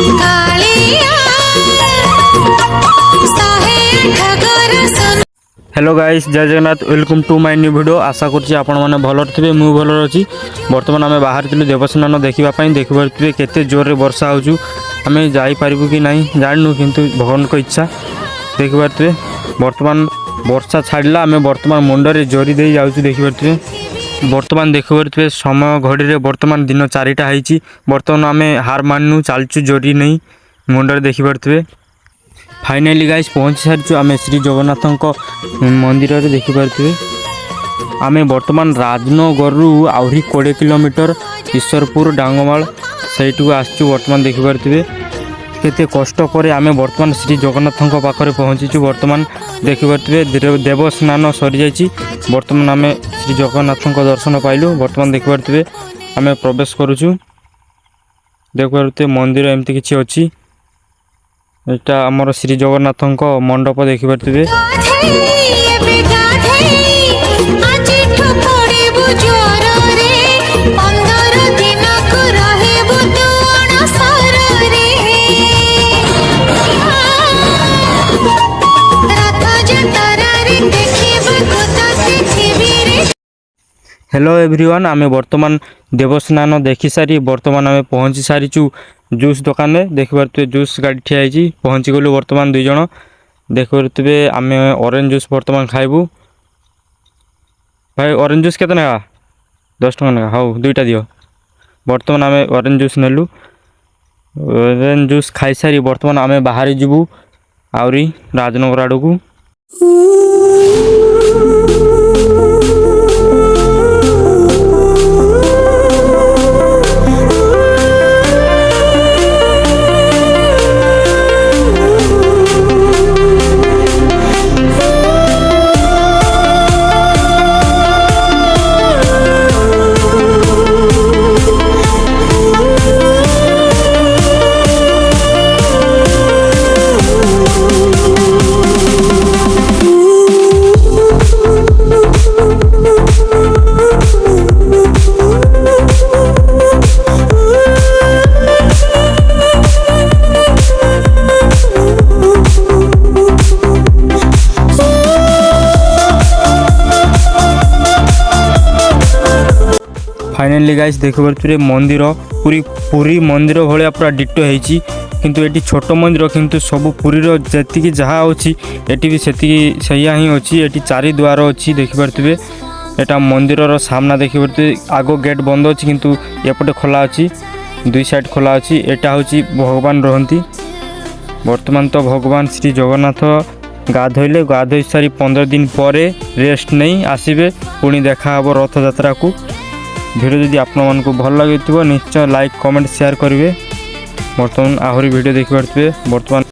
Hello guys, जय Jagannath. Welcome to my new video. आशा करछि आपण माने भलो थे, मु भलो अछि। वर्तमान आमे बाहर थिलु देवस्नान देखिबा पई। देखिबा केते जोर रे वर्षा होजु। आमे जाई पारिबु कि नहीं जाननु, किंतु भगवान को इच्छा। देखिबा वर्तमान वर्षा छाड़ला, आमे वर्तमान मुंडरे जोरी दे जाउछु। देखिबा वर्तमान देखिबा समय घड़ी रे वर्तमान दिन 4टा हैछि। वर्तमान आमे हार माननु चालचु जोरी नहीं मुंडरे। देखिबा फाइनाली गाइस पहुँची सारी आम श्री जगन्नाथ मंदिर रे। देखिपे आम बर्तमान राजनगर आहरी 20 किलोमीटर ईश्वरपुर डांगमाल सहीठू आसचु। वर्तमान देखिपे केते कष्ट पर आम बर्तमान श्री जगन्नाथ पाखे पहुँचीचु। वर्तमान देखिपे देवस्नान सरी जाइए। वर्तमान आम श्री जगन्नाथ दर्शन पाइलु। वर्तमान देखिपे आम प्रवेश करुचु। देखिपे मंदिर एमती किसी अच्छी। एटा आमर श्री जगन्नाथ मंडप देखिपे। हेलो एवरीवन, आमे वर्तमान देवस्नान देखि सारी वर्तमान आमे पहुँची सारीचु जूस दुकान में। देखिपे जूस गाड़ी ठिया है। पहुँची गलु वर्तमान 2 जन। देखिपे आम ऑरेंज जूस वर्तमान खाइबू। भाई ऑरेंज जूस केतना 10 टका ना? हाँ 2टा दियो। वर्तमान आम ऑरेंज जूस नेलु। ऑरेंज जूस खाई सारी वर्तमान आम बाहरी जीवु आउरी राजनगर आड़ को। फाइनाली गाइस देखिपे मंदिर पूरी मंदिर भाया पूरा डिटो होती। किंतु एटी छोट मंदिर, किंतु सब पुरी जी जहाँ अच्छी एटी भी सेतिकी सैया ही अच्छी। एटी 4 द्वार अच्छी। देखिपे एटा मंदिर सामना। देखिपे आगो गेट बंद अच्छी, किंतु एपटे खोला अच्छी। 2 साइड खोला अच्छी। एटा हूँ भगवान रहती। वर्तमान तो भगवान श्री जगन्नाथ गाधोई सारी 15 दिन पर रेस्ट नहीं आसबे। पुणी देखा हे रथ यात्रा को। वीडियो जदि आपको भल लगे निश्चय लाइक कमेंट शेयर करेंगे। वर्तमान आहरी वीडियो देखिपे। वर्तमान